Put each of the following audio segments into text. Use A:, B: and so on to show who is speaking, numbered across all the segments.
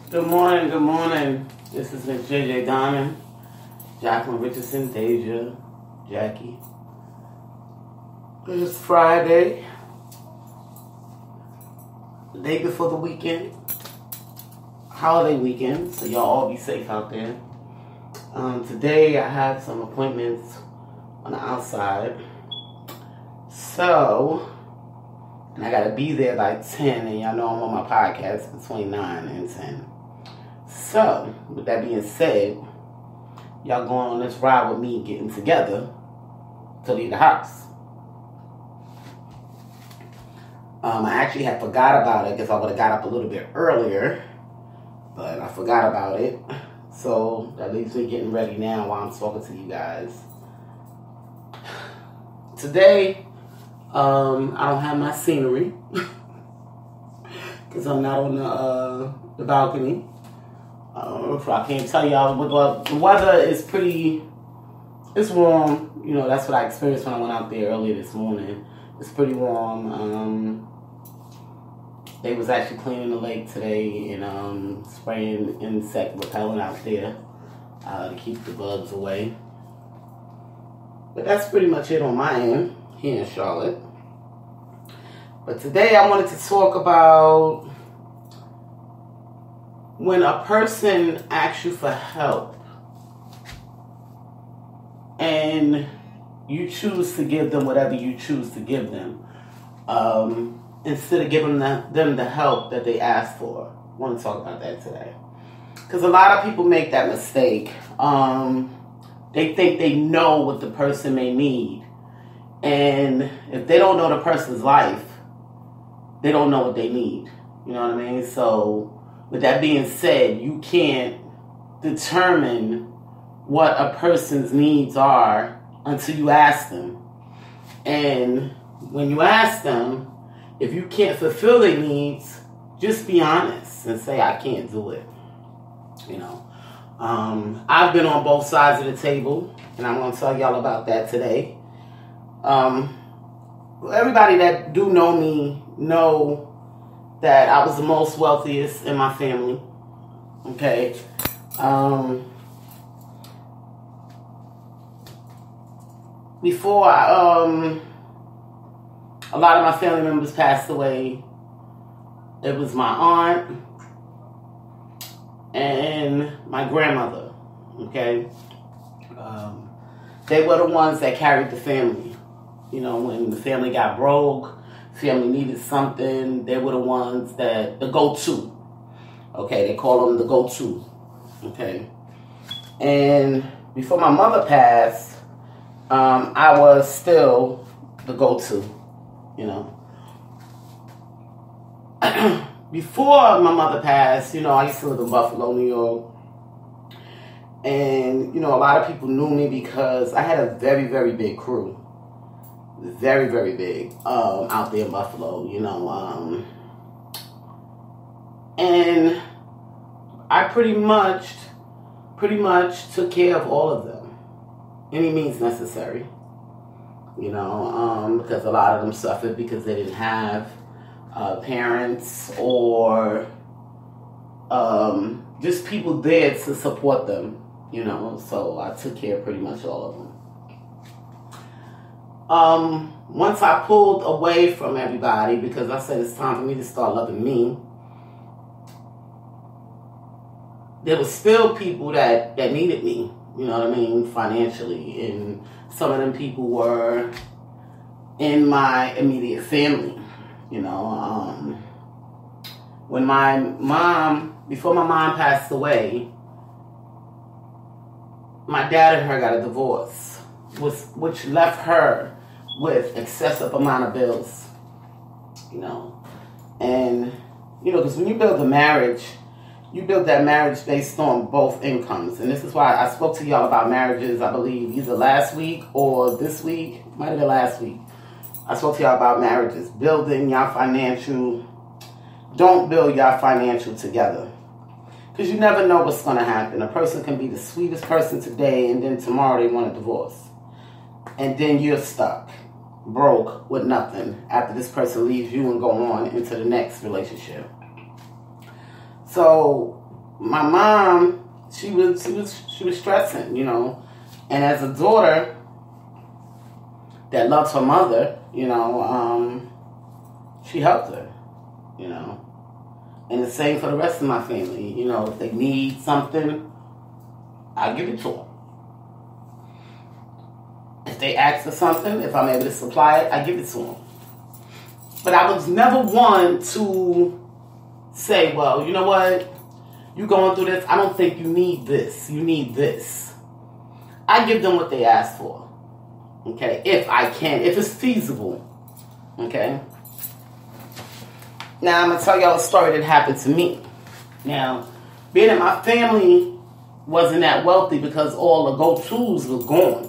A: Good morning, good morning. This is Miss JJ Diamond, Jacqueline Richardson, Deja, Jackie. It's Friday, the day before the weekend, holiday weekend, so y'all all be safe out there. Today I have some appointments on the outside, and I gotta be there by 10, and y'all know I'm on my podcast between 9 and 10. So, with that being said, y'all going on this ride with me getting together to leave the house. I actually had forgot about it. I guess I would have got up a little bit earlier, but I forgot about it. So, that leaves me getting ready now while I'm talking to you guys. Today, I don't have my scenery because I'm not on the balcony. I can't tell y'all, but the weather is it's warm. You know, that's what I experienced when I went out there earlier this morning. It's pretty warm. They was actually cleaning the lake today and spraying insect repellent out there to keep the bugs away. But that's pretty much it on my end here in Charlotte. But today I wanted to talk about when a person asks you for help and you choose to give them whatever you choose to give them, instead of giving them the help that they asked for. I want to talk about that today. Because a lot of people make that mistake. They think they know what the person may need. And if they don't know the person's life, they don't know what they need. You know what I mean? So, with that being said, you can't determine what a person's needs are until you ask them. And when you ask them, if you can't fulfill their needs, just be honest and say, I can't do it. You know, I've been on both sides of the table, and I'm going to tell y'all about that today. Everybody that do know me know that I was the most wealthiest in my family. Okay. Before a lot of my family members passed away, it was my aunt and my grandmother. Okay. They were the ones that carried the family. You know, when the family got broke, family needed something, they were the ones the go-to. Okay, they call them the go-to. Okay. And before my mother passed, I was still the go-to, you know. Before my mother passed, you know, I used to live in Buffalo, New York. And, you know, a lot of people knew me because I had a very, very big crew. Very, very big out there in Buffalo, you know. And I pretty much took care of all of them. Any means necessary. You know, because a lot of them suffered because they didn't have parents or just people there to support them, you know. So I took care of pretty much all of them. Once I pulled away from everybody because I said it's time for me to start loving me, there was still people that needed me, you know what I mean, financially. And some of them people were in my immediate family, you know. When before my mom passed away, my dad and her got a divorce, which left her with excessive amount of bills, you know. And, you know, because when you build a marriage, you build that marriage based on both incomes. And this is why I spoke to y'all about marriages, I believe, either last week or this week. Might have been last week. I spoke to y'all about marriages. Building your financial. Don't build your financial together. Because you never know what's going to happen. A person can be the sweetest person today, and then tomorrow they want a divorce. And then you're stuck. broke with nothing after this person leaves you and go on into the next relationship. So my mom, she was stressing, and as a daughter that loves her mother, she helped her, and the same for the rest of my family. If they need something, I give it to them. If they ask for something, if I'm able to supply it, I give it to them. But I was never one to say, well, you know what? You going through this, I don't think you need this. You need this. I give them what they ask for. Okay? If I can. If it's feasible. Okay? Now, I'm going to tell y'all a story that happened to me. Now, being that my family wasn't that wealthy because all the go-tos were gone.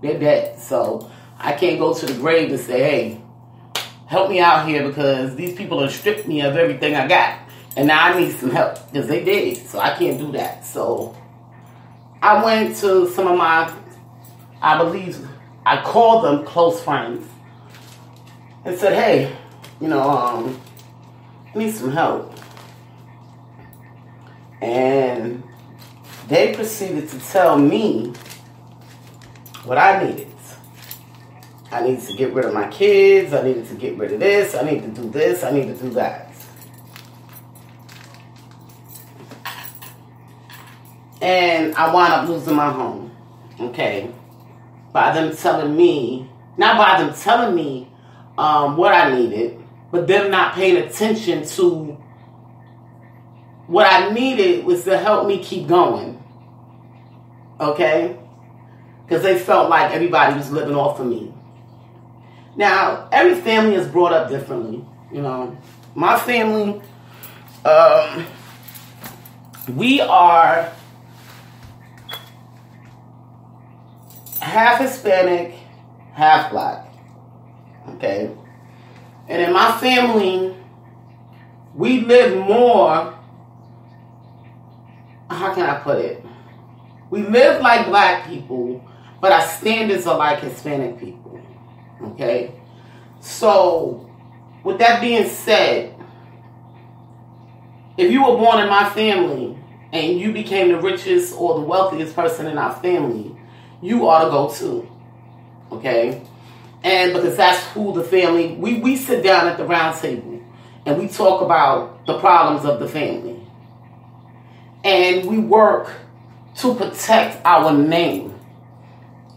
A: They're dead. So, I can't go to the grave and say, hey, help me out here because these people have stripped me of everything I got. And now I need some help because they did. So I can't do that. So I went to some of my, I called them close friends and said, hey, I need some help. And they proceeded to tell me what I needed. I needed to get rid of my kids. I needed to get rid of this. I need to do this. I need to do that. And I wound up losing my home. Okay. By them telling me, not by them telling me what I needed, but them not paying attention to what I needed was to help me keep going. Okay? Because they felt like everybody was living off of me. Now, every family is brought up differently. My family, we are half Hispanic, half black. Okay? And in my family, we live more, how can I put it? We live like black people, but our standards are like Hispanic people. Okay? So, with that being said, if you were born in my family and you became the richest or the wealthiest person in our family, you ought to go too. Okay? And because that's who the family, we sit down at the round table and we talk about the problems of the family. And we work to protect our name.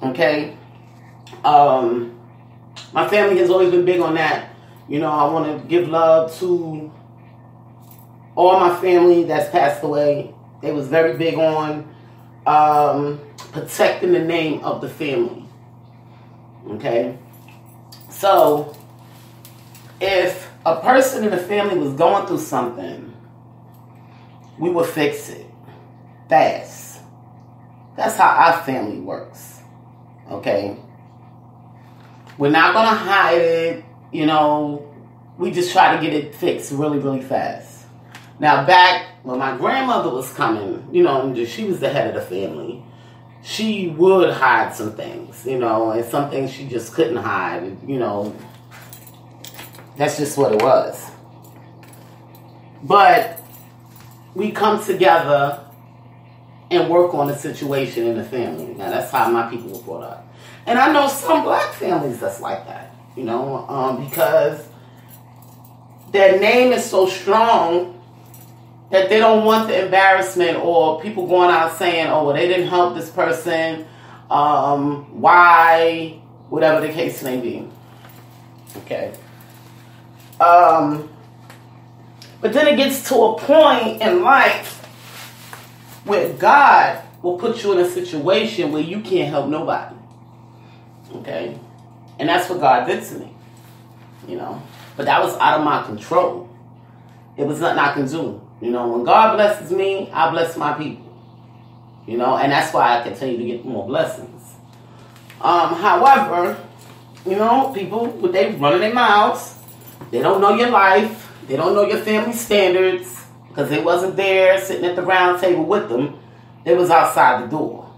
A: Okay? My family has always been big on that. I want to give love to all my family that's passed away. They was very big on protecting the name of the family. Okay? So, if a person in the family was going through something, we would fix it fast. That's how our family works. Okay? We're not going to hide it. We just try to get it fixed really, really fast. Now, back when my grandmother was coming, she was the head of the family. She would hide some things, and some things she just couldn't hide, That's just what it was. But we come together and work on the situation in the family. Now, that's how my people were brought up. And I know some black families that's like that, because their name is so strong that they don't want the embarrassment or people going out saying, oh, well, they didn't help this person, why, whatever the case may be. Okay. But then it gets to a point in life where God will put you in a situation where you can't help nobody. Okay? And that's what God did to me. But that was out of my control. It was nothing I can do. When God blesses me, I bless my people. And that's why I continue to get more blessings. However, people, they running their mouths. They don't know your life. They don't know your family standards because they wasn't there sitting at the round table with them. They was outside the door.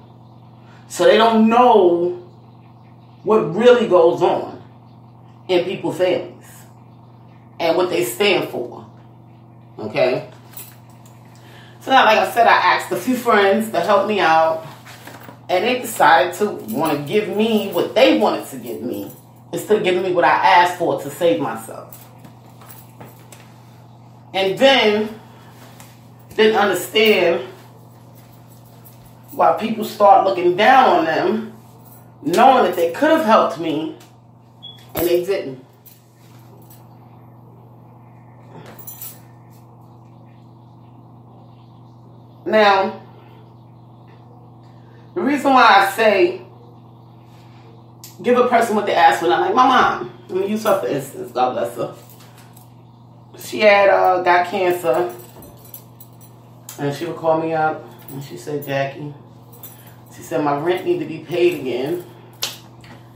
A: So they don't know what really goes on in people's families and what they stand for. Okay? So like I said, I asked a few friends to help me out, and they decided to want to give me what they wanted to give me instead of giving me what I asked for to save myself. And then didn't understand why people start looking down on them, knowing that they could have helped me, and they didn't. Now, the reason why I say give a person what they ask for, I'm like, my mom, let me use her for instance, God bless her. She had got cancer, and she would call me up, and she said, Jackie, she said, my rent need to be paid again,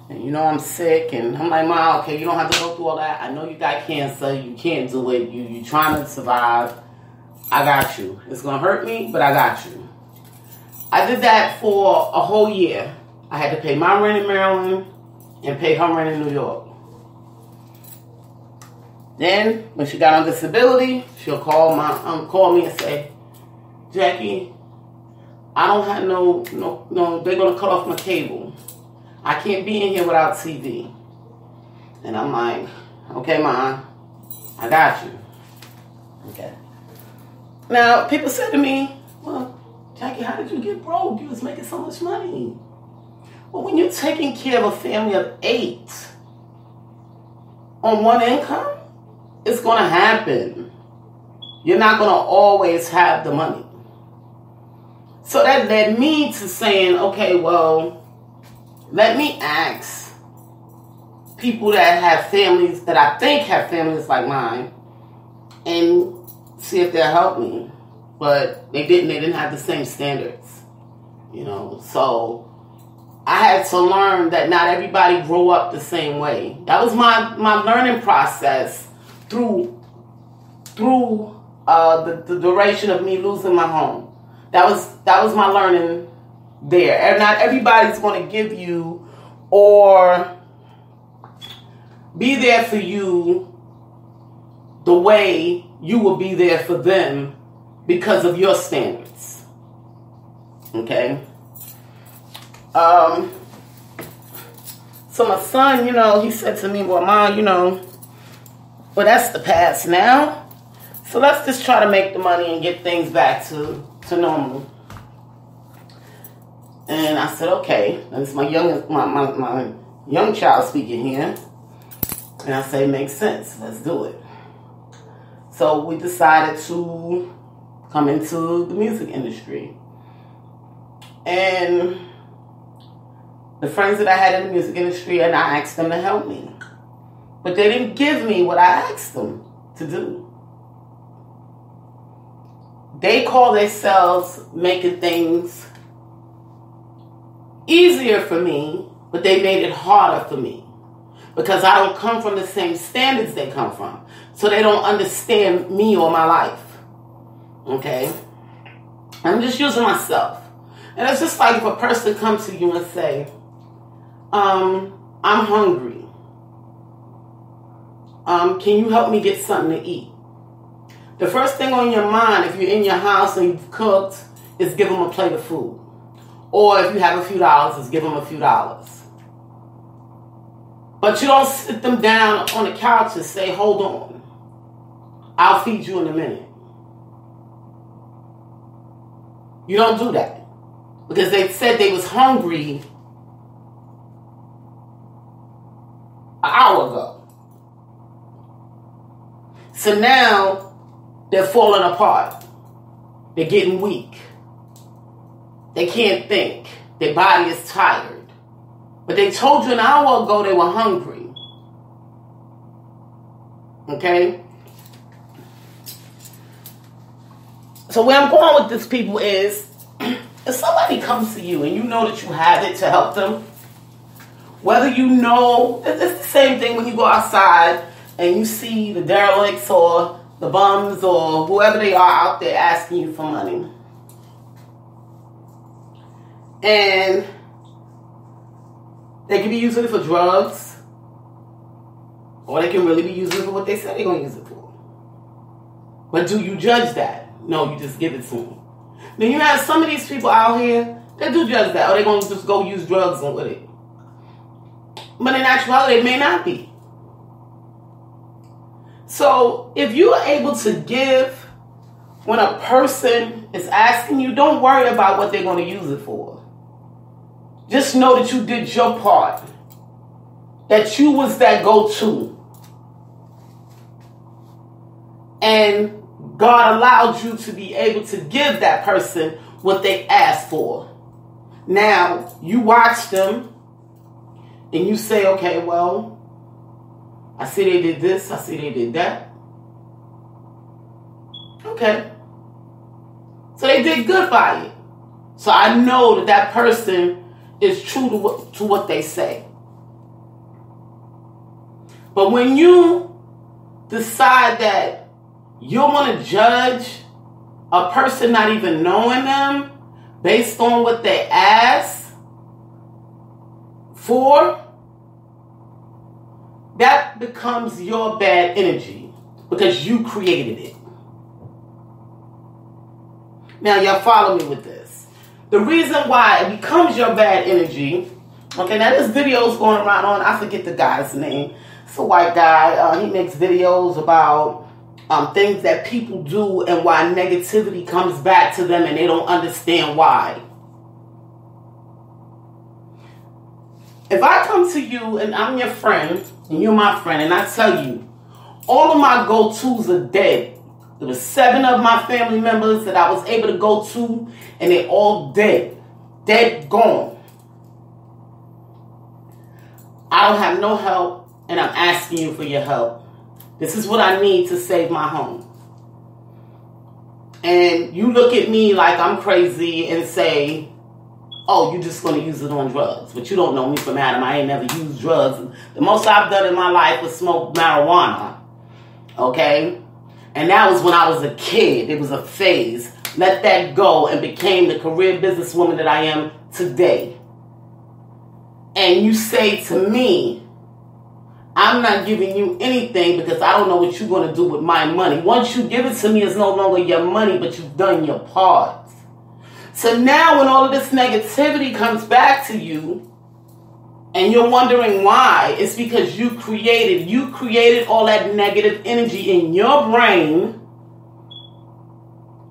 A: and you know I'm sick, and I'm like, Mom, okay, you don't have to go through all that. I know you got cancer, you can't do it, you trying to survive. I got you. It's going to hurt me, but I got you. I did that for a whole year. I had to pay my rent in Maryland and pay her rent in New York. Then, when she got on disability, she'll call me and say, Jackie, I don't have no, they're going to cut off my cable. I can't be in here without TV. And I'm like, okay, Mom, I got you. Okay. Now, people say to me, well, Jackie, how did you get broke? You was making so much money. Well, when you're taking care of a family of 8 on one income, it's going to happen. You're not going to always have the money. So that led me to saying, okay, well, let me ask people that have families, that I think have families like mine, and see if they'll help me. But they didn't have the same standards, you know. So I had to learn that not everybody grew up the same way. That was my learning process through the duration of me losing my home. That was my learning there. And not everybody's going to give you or be there for you the way you will be there for them because of your standards. Okay? So my son, you know, he said to me, well, Mom, you know, well, that's the past now. So let's just try to make the money and get things back to normal. And I said, okay. And it's my young child speaking here. And I say, makes sense. Let's do it. So we decided to come into the music industry. And the friends that I had in the music industry, and I asked them to help me. But they didn't give me what I asked them to do. They call themselves making things easier for me, but they made it harder for me. Because I don't come from the same standards they come from. So they don't understand me or my life. Okay? I'm just using myself. And it's just like if a person comes to you and say, I'm hungry. Can you help me get something to eat? The first thing on your mind, if you're in your house and you've cooked, is give them a plate of food. Or if you have a few dollars, is give them a few dollars. But you don't sit them down on the couch and say, hold on, I'll feed you in a minute. You don't do that. Because they said they was hungry an hour ago. So now they're falling apart. They're getting weak. They can't think. Their body is tired. But they told you an hour ago they were hungry. Okay? So where I'm going with this, people, is if somebody comes to you and you know that you have it to help them, whether you know, it's the same thing when you go outside and you see the derelicts or the bums or whoever they are out there asking you for money. And they can be using it for drugs, or they can really be using it for what they say they're going to use it for. But do you judge that? No, you just give it to them. Then you have some of these people out here that do just that, or they're going to just go use drugs and with it. But in actuality, they may not be. So if you are able to give when a person is asking you, don't worry about what they're going to use it for. Just know that you did your part. That you was that go-to. And God allowed you to be able to give that person what they asked for. Now, you watch them and you say, okay, well, I see they did this, I see they did that. Okay. So they did good by it. So I know that that person is true to what they say. But when you decide that you want to judge a person not even knowing them based on what they ask for, that becomes your bad energy because you created it. Now, y'all follow me with this. The reason why it becomes your bad energy, okay, now this video is going around on, I forget the guy's name. It's a white guy. He makes videos about things that people do and why negativity comes back to them and they don't understand why. If I come to you and I'm your friend and you're my friend and I tell you all of my go-tos are dead. There was 7 of my family members that I was able to go to and they're all dead. Dead, gone. I don't have no help and I'm asking you for your help. This is what I need to save my home. And you look at me like I'm crazy and say, oh, you're just going to use it on drugs. But you don't know me from Adam. I ain't never used drugs. The most I've done in my life was smoke marijuana. Okay? And that was when I was a kid. It was a phase. Let that go and became the career businesswoman that I am today. And you say to me, I'm not giving you anything because I don't know what you're going to do with my money. Once you give it to me, it's no longer your money, but you've done your part. So now when all of this negativity comes back to you and you're wondering why, it's because you created all that negative energy in your brain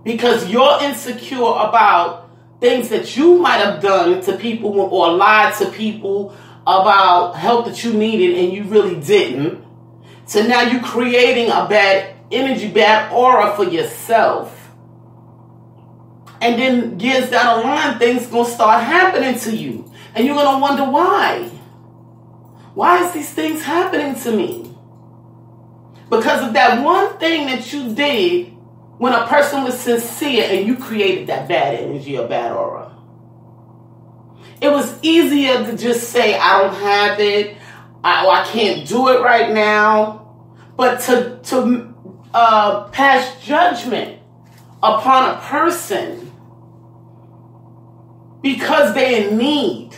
A: because you're insecure about things that you might have done to people or lied to people about help that you needed and you really didn't. So now you're creating a bad energy, bad aura for yourself. And then years down the line, things going to start happening to you. And you're going to wonder why. Why is these things happening to me? Because of that one thing that you did when a person was sincere and you created that bad energy or bad aura. It was easier to just say, I don't have it, I can't do it right now. But to pass judgment upon a person because they're in need,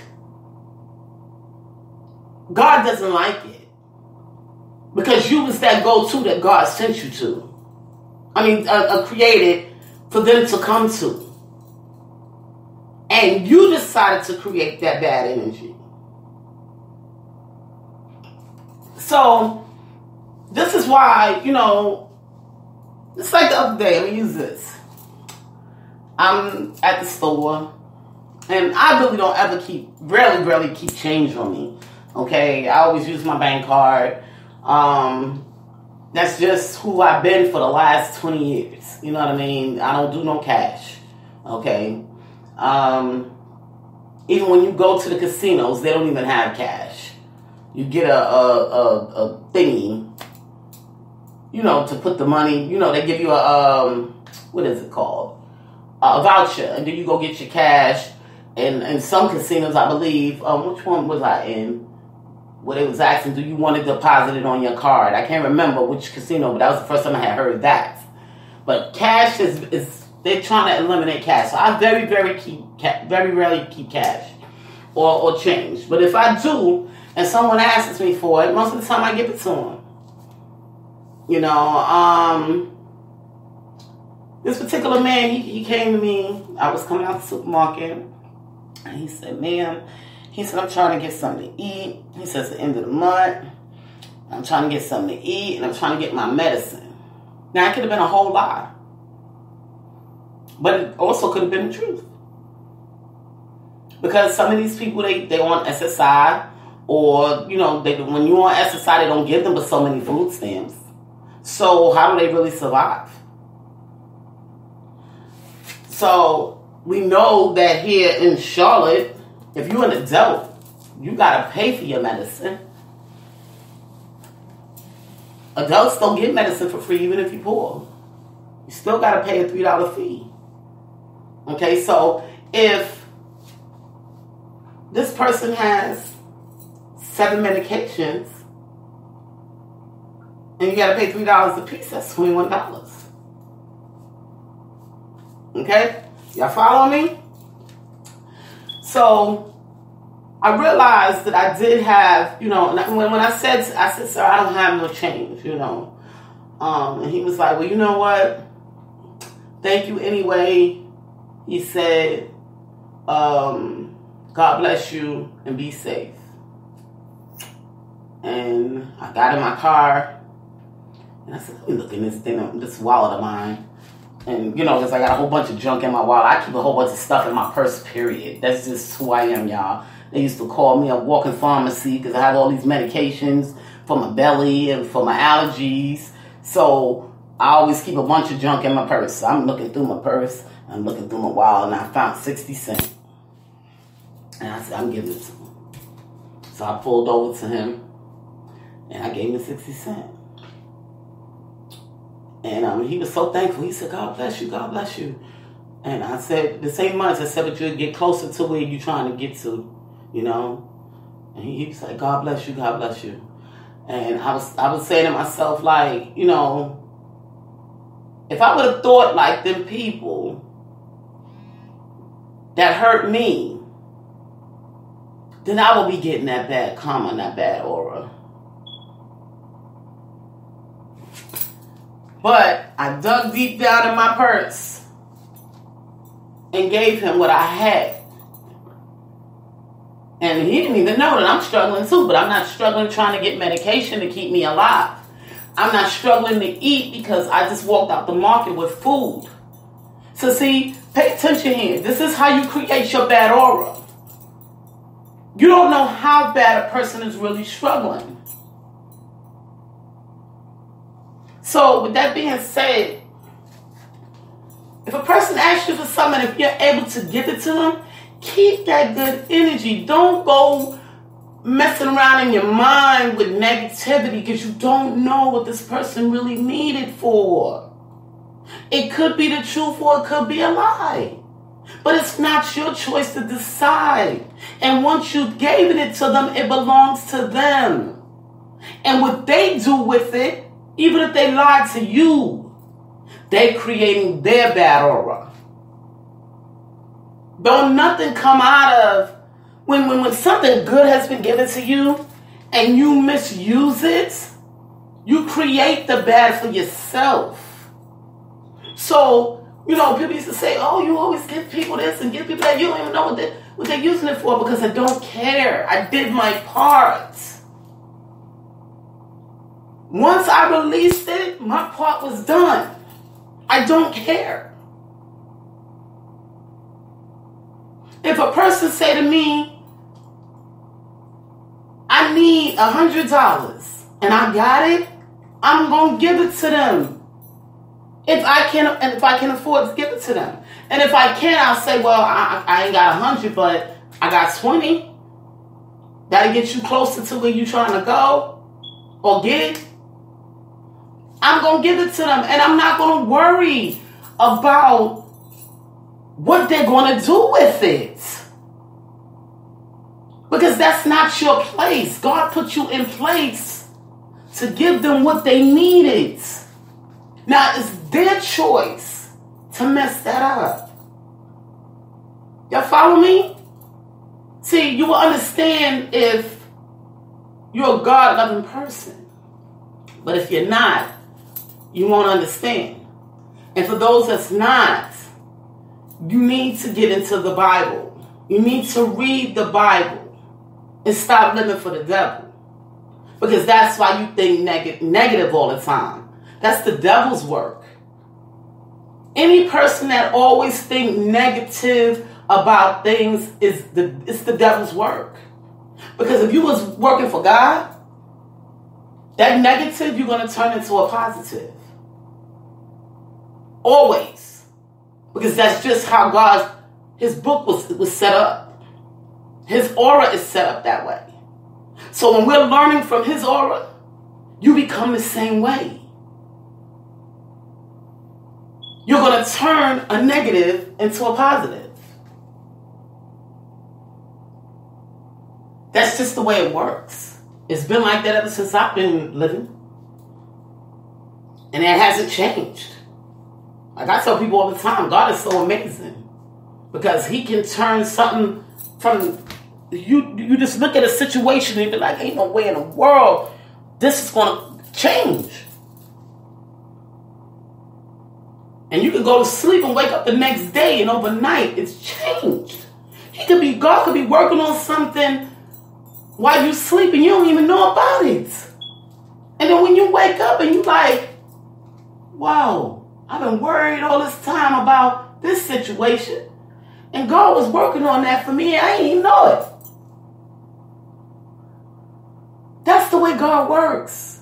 A: God doesn't like it. Because you was that go-to that God sent you to. Created for them to come to. And you decided to create that bad energy. So, this is why, it's like the other day, let me use this. I'm at the store, and I really don't ever rarely keep change on me. Okay, I always use my bank card. That's just who I've been for the last 20 years. You know what I mean? I don't do no cash. Okay? Even when you go to the casinos, they don't even have cash. You get a thingy, to put the money. They give you what is it called? A voucher, and then you go get your cash. And in some casinos, I believe, which one was I in? Where they was asking, do you want to deposit it on your card? I can't remember which casino, but that was the first time I had heard that. But cash is they're trying to eliminate cash. So I very rarely keep cash or change. But if I do, and someone asks me for it, most of the time I give it to them. This particular man, he came to me. I was coming out the supermarket. And he said, ma'am, he said, I'm trying to get something to eat. He says, it's the end of the month. I'm trying to get something to eat, and I'm trying to get my medicine. Now, it could have been a whole lie. But it also could have been the truth. Because some of these people, they on SSI, or, when you on SSI, they don't give them but so many food stamps. So how do they really survive? So we know that here in Charlotte, if you're an adult, you got to pay for your medicine. Adults don't get medicine for free even if you're poor. You still got to pay a $3 fee. Okay, so if this person has 7 medications and you got to pay $3 a piece, that's $21. Okay? Y'all follow me? So I realized that I did have, when I said, sir, I don't have no change, and he was like, well, you know what? Thank you anyway. He said, God bless you and be safe. And I got in my car and I said, let me look in this wallet of mine. And, because I got a whole bunch of junk in my wallet. I keep a whole bunch of stuff in my purse, period. That's just who I am, y'all. They used to call me a walking pharmacy because I have all these medications for my belly and for my allergies. So I always keep a bunch of junk in my purse. So I'm looking through my purse. I'm looking through my wallet, and I found 60 cents. And I said, I'm giving it to him. So I pulled over to him, and I gave him 60 cents. And he was so thankful. He said, God bless you, God bless you. And I said, the same month, I said, but you'll get closer to where you're trying to get to, And he was like, God bless you, God bless you. And I was saying to myself, like, if I would have thought like them people that hurt me, then I will be getting that bad karma and that bad aura. But I dug deep down in my purse and gave him what I had. And he didn't even know that I'm struggling too, but I'm not struggling trying to get medication to keep me alive. I'm not struggling to eat because I just walked out the market with food. So see, pay attention here. This is how you create your bad aura. You don't know how bad a person is really struggling. So with that being said, if a person asks you for something, if you're able to give it to them, keep that good energy. Don't go messing around in your mind with negativity because you don't know what this person really needed for. It could be the truth or it could be a lie. But it's not your choice to decide. And once you've given it to them, it belongs to them. And what they do with it, even if they lie to you, they're creating their bad aura. Don't nothing come out of when something good has been given to you and you misuse it, you create the bad for yourself. So, people used to say, oh, you always give people this and give people that. You don't even know what they're using it for because I don't care. I did my part. Once I released it, my part was done. I don't care. If a person say to me, I need $100 and I got it, I'm going to give it to them. If I can afford to give it to them. And if I can't, I'll say, well, I ain't got 100, but I got 20. That'll get you closer to where you're trying to go or get. I'm going to give it to them. And I'm not going to worry about what they're going to do with it. Because that's not your place. God put you in place to give them what they needed. Now, it's their choice to mess that up. Y'all follow me? See, you will understand if you're a God-loving person. But if you're not, you won't understand. And for those that's not, you need to get into the Bible. You need to read the Bible and stop living for the devil. Because that's why you think negative all the time. That's the devil's work. Any person that always think negative about things it's the devil's work. Because if you was working for God, that negative you're going to turn into a positive. Always. Because that's just how his book was set up. His aura is set up that way. So when we're learning from his aura, you become the same way. You're going to turn a negative into a positive. That's just the way it works. It's been like that ever since I've been living. And it hasn't changed. Like I tell people all the time, God is so amazing. Because he can turn something from... You just look at a situation and be like, ain't no way in the world this is going to change. And you can go to sleep and wake up the next day and overnight it's changed. God could be working on something while you sleep and you don't even know about it. And then when you wake up and you like, wow, I've been worried all this time about this situation. And God was working on that for me and I didn't even know it. That's the way God works.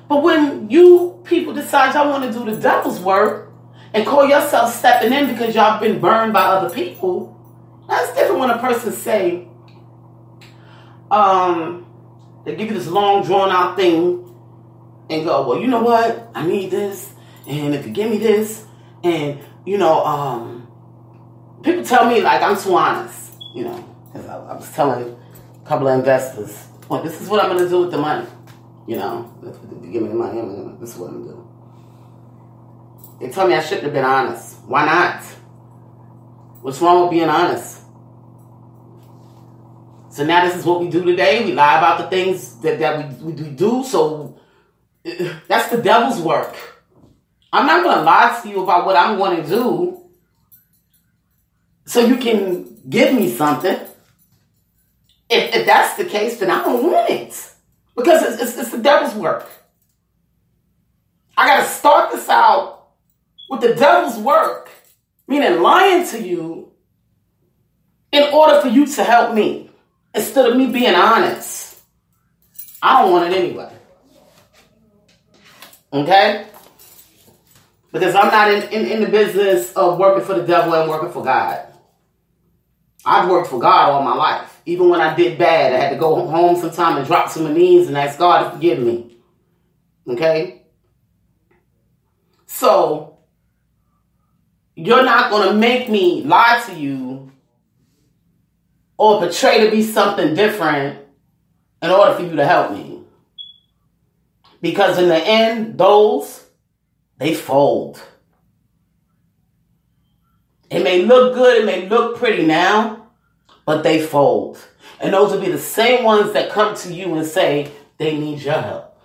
A: But when you people decide y'all want to do the devil's work and call yourself stepping in because y'all been burned by other people, that's different when a person say, they give you this long drawn out thing and go, well, you know what? I need this. And if you give me this, and people tell me like I'm too honest, because I was telling a couple of investors, well, this is what I'm going to do with the money. If you give me the money, this is what I'm going to do. They tell me I shouldn't have been honest. Why not? What's wrong with being honest? So now this is what we do today. We lie about the things that we do. So that's the devil's work. I'm not going to lie to you about what I'm going to do so you can give me something. If that's the case, then I don't want it. Because it's the devil's work. I got to start this out with the devil's work, meaning lying to you, in order for you to help me, instead of me being honest. I don't want it anyway. Okay? Because I'm not in the business of working for the devil and working for God. I've worked for God all my life. Even when I did bad, I had to go home sometime and drop to my knees and ask God to forgive me. Okay? So, you're not going to make me lie to you or portray to be something different in order for you to help me. Because in the end, they fold. It may look good, it may look pretty now, but they fold. And those will be the same ones that come to you and say they need your help.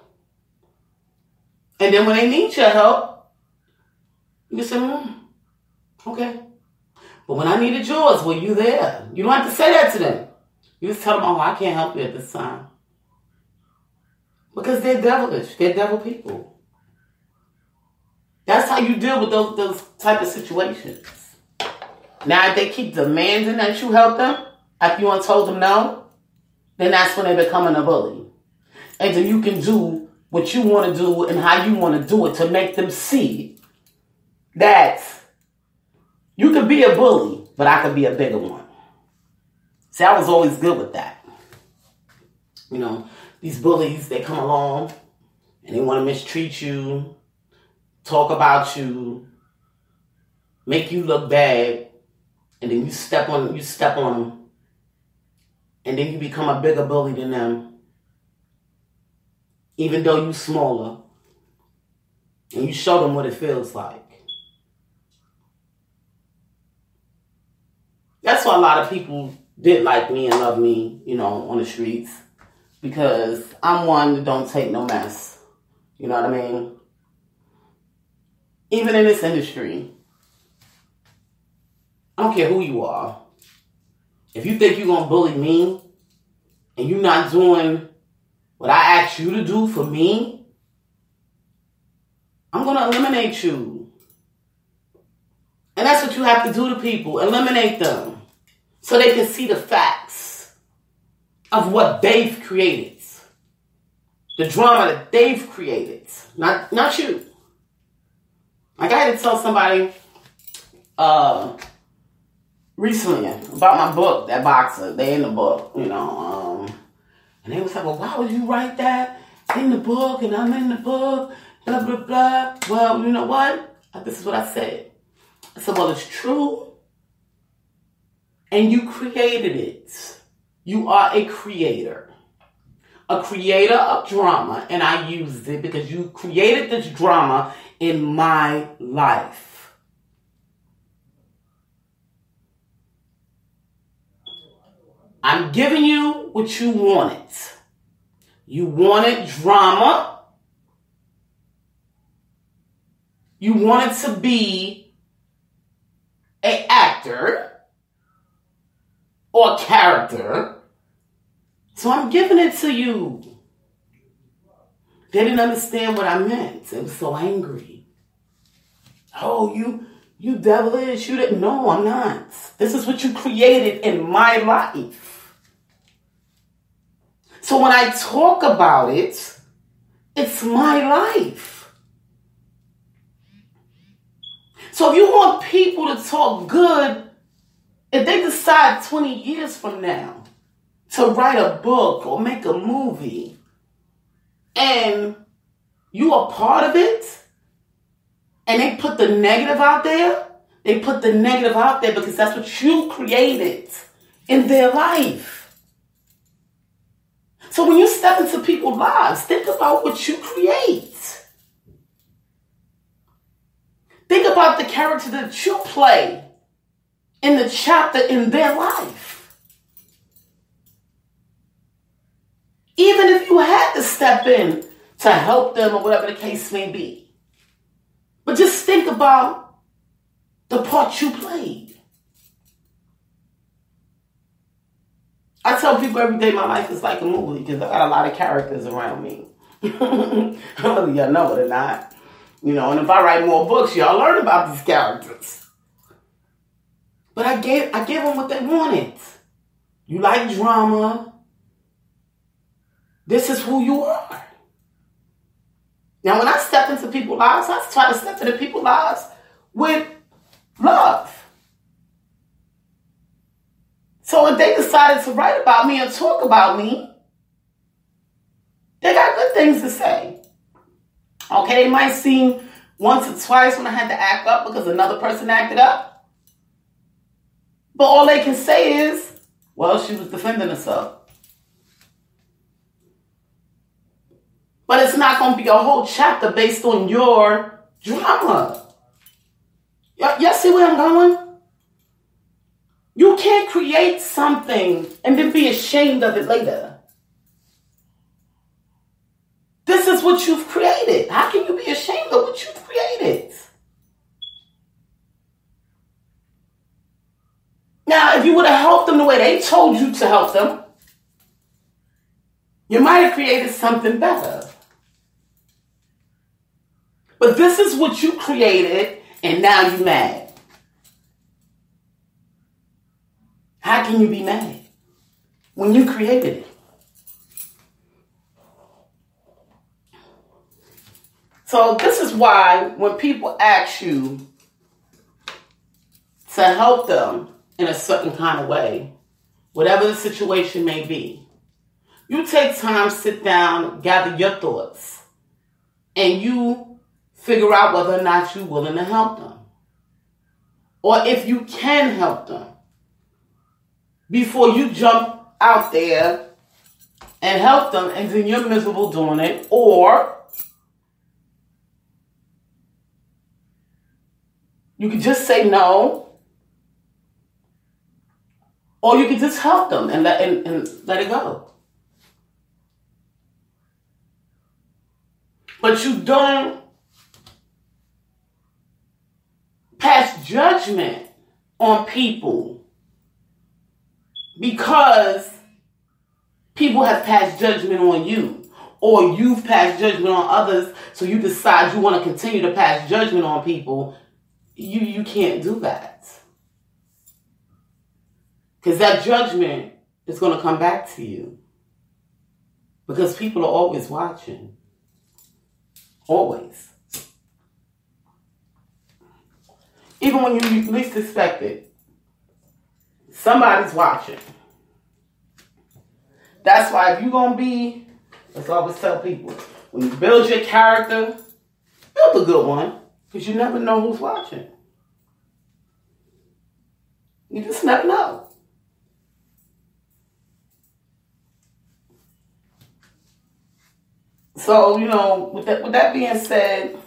A: And then when they need your help, you say, okay. But when I needed yours, were you there? You don't have to say that to them. You just tell them, I can't help you at this time. Because they're devilish. They're devil people. That's how you deal with those type of situations. Now, if they keep demanding that you help them, after you told them no, then that's when they're becoming a bully. And then you can do what you want to do and how you want to do it to make them see that you could be a bully, but I could be a bigger one. See, I was always good with that. These bullies, they come along and they want to mistreat you, talk about you, make you look bad, and then you step on them, and then you become a bigger bully than them, even though you're smaller, and you show them what it feels like. That's why a lot of people did like me and love me, on the streets, because I'm one that don't take no mess. You know what I mean? even in this industry, I don't care who you are. If you think you're going to bully me and you're not doing what I asked you to do for me, I'm going to eliminate you. And that's what you have to do to people. Eliminate them so they can see the facts of what they've created. The drama that they've created. Not you. Like I had to tell somebody recently about my book, that boxer. They in the book, and they was like, well, why would you write that in the book? And I'm in the book, blah, blah, blah. Well, you know what? This is what I said. I said, well, it's true. And you created it. You are a creator. A creator of drama. And I used it because you created this drama in my life. I'm giving you what you wanted. You wanted drama. You wanted to be an actor or a character. So I'm giving it to you. They didn't understand what I meant. They were so angry. Oh, you devilish. You didn't. No, I'm not. This is what you created in my life. So when I talk about it, it's my life. So if you want people to talk good, if they decide 20 years from now to write a book or make a movie, and you are part of it, and they put the negative out there, they put the negative out there because that's what you created in their life. So when you step into people's lives, think about what you create. Think about the character that you play in the chapter in their life. Even if you had to step in to help them or whatever the case may be. But just think about the part you played. I tell people every day my life is like a movie because I got a lot of characters around me. Whether y'all know it or not. And if I write more books, y'all learn about these characters. But I gave them what they wanted. You like drama. This is who you are. Now, when I step into people's lives, I try to step into people's lives with love. So if they decided to write about me and talk about me, they got good things to say. Okay, they might seem once or twice when I had to act up because another person acted up. But all they can say is, well, she was defending herself. But it's not going to be a whole chapter based on your drama. Y'all see where I'm going? You can't create something and then be ashamed of it later. This is what you've created. How can you be ashamed of what you've created? Now, if you would have helped them the way they told you to help them, you might have created something better. But this is what you created, and now you're mad. How can you be mad when you created it? So this is why when people ask you to help them in a certain kind of way, whatever the situation may be, you take time, sit down, gather your thoughts, and you figure out whether or not you're willing to help them. Or if you can help them. Before you jump out there and help them and then you're miserable doing it. Or you can just say no. Or you can just help them and let it go. But you don't pass judgment on people because people have passed judgment on you, or you've passed judgment on others, so you decide you want to continue to pass judgment on people. You can't do that. Because that judgment is going to come back to you. Because people are always watching. Always. Even when you least expect it, somebody's watching. That's why if you're going to be, let's always tell people, when you build your character, build a good one. Because you never know who's watching. You just never know. So, with that being said,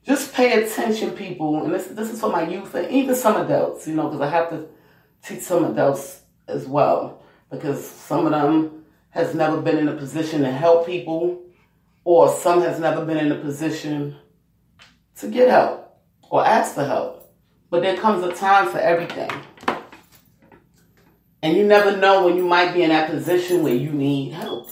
A: just pay attention, people. And this is for my youth and even some adults, because I have to teach some adults as well. Because some of them has never been in a position to help people, or some has never been in a position to get help or ask for help. But there comes a time for everything. And you never know when you might be in that position where you need help.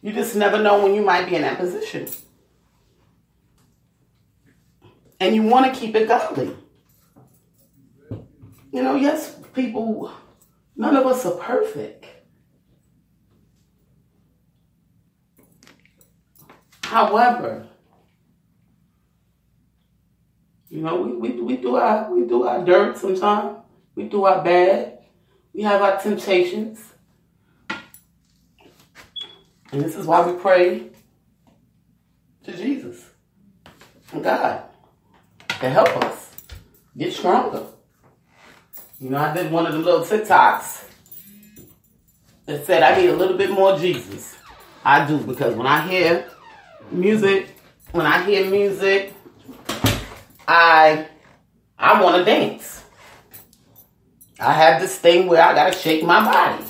A: You just never know when you might be in that position. And you want to keep it godly. Yes, people, none of us are perfect. However, we do our dirt sometimes. We do our bad. We have our temptations. And this is why we pray to Jesus and God to help us get stronger. I did one of the little TikToks that said I need a little bit more Jesus. I do, because when I hear music, I want to dance. I have this thing where I got to shake my body.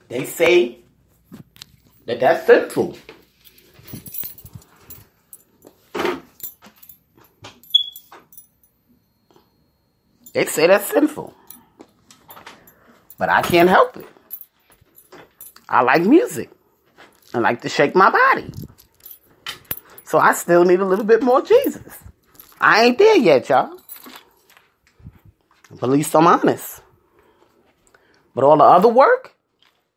A: They say that that's sinful. They say that's sinful. But I can't help it. I like music. I like to shake my body. So I still need a little bit more Jesus. I ain't there yet, y'all. But at least I'm honest. But all the other work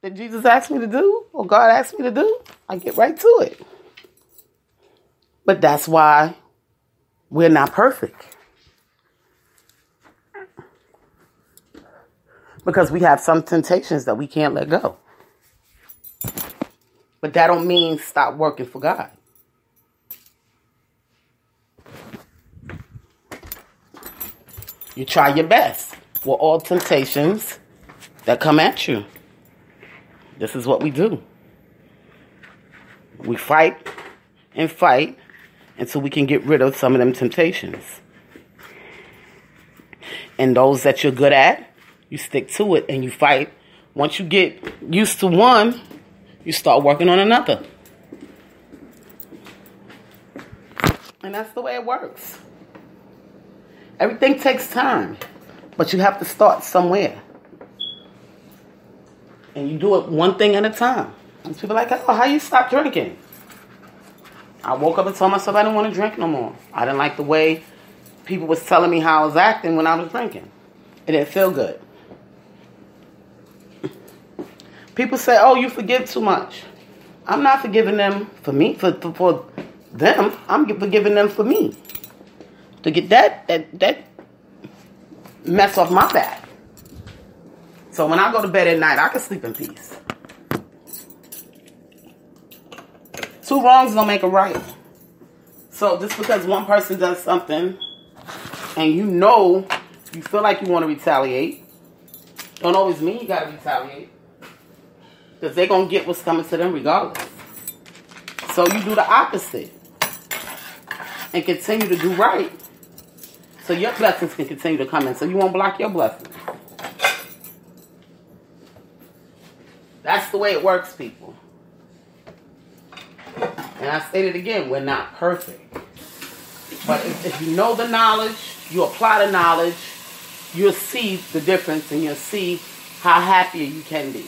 A: that Jesus asked me to do, or God asked me to do, I get right to it. But that's why we're not perfect. Because we have some temptations that we can't let go. But that don't mean stop working for God. You try your best with all temptations that come at you. This is what we do. We fight and fight until we can get rid of some of them temptations. And those that you're good at, you stick to it and you fight. Once you get used to one, you start working on another. And that's the way it works. Everything takes time, but you have to start somewhere. And you do it one thing at a time. And people are like, oh, how you stop drinking? I woke up and told myself I didn't want to drink no more. I didn't like the way people was telling me how I was acting when I was drinking. It didn't feel good. People say, oh, you forgive too much. I'm not forgiving them for me, for them. I'm forgiving them for me. To get that mess off my back. So when I go to bed at night, I can sleep in peace. Two wrongs don't make a right. So just because one person does something and you feel like you want to retaliate, don't always mean you got to retaliate. Because they're going to get what's coming to them regardless. So you do the opposite. And continue to do right. so your blessings can continue to come in, so you won't block your blessings. That's the way it works, people. And I stated again, we're not perfect. But if you know the knowledge, you apply the knowledge, you'll see the difference and you'll see how happier you can be.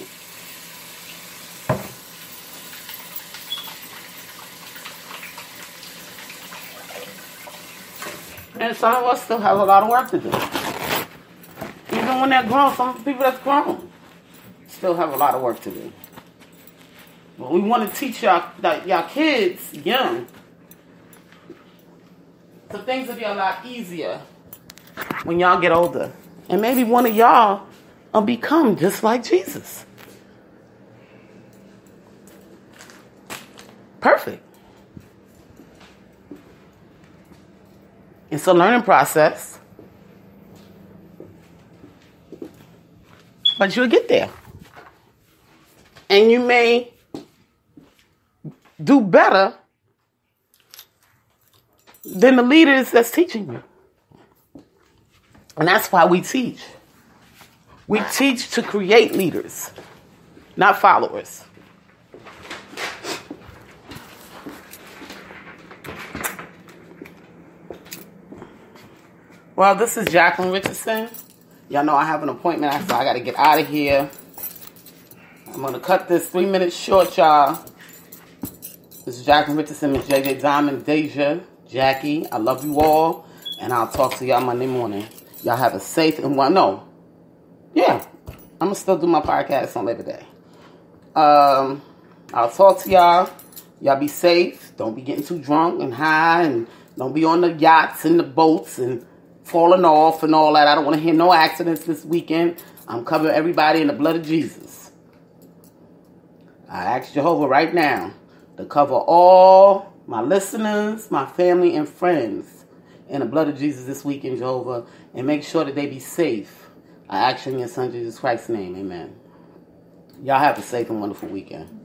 A: And some of us still have a lot of work to do. Even when they're grown, some people that's grown still have a lot of work to do. But we want to teach y'all kids young, so things will be a lot easier when y'all get older. And maybe one of y'all will become just like Jesus. Perfect. It's a learning process, but you'll get there. And you may do better than the leaders that's teaching you. And that's why we teach. We teach to create leaders, not followers. Well, this is Jacqueline Richardson. Y'all know I have an appointment, so I got to get out of here. I'm going to cut this 3 minutes short, y'all. This is Jacqueline Richardson, Miss JJ Diamond, Deja, Jackie. I love you all, and I'll talk to y'all Monday morning. Y'all have a safe and I'm going to still do my podcast on Labor Day. I'll talk to y'all. Y'all be safe. Don't be getting too drunk and high, and don't be on the yachts and the boats and falling off and all that. I don't want to hear no accidents this weekend. I'm covering everybody in the blood of Jesus. I ask Jehovah right now to cover all my listeners, my family, and friends in the blood of Jesus this weekend, Jehovah, and make sure that they be safe. I ask in your son Jesus Christ's name, amen. Y'all have a safe and wonderful weekend.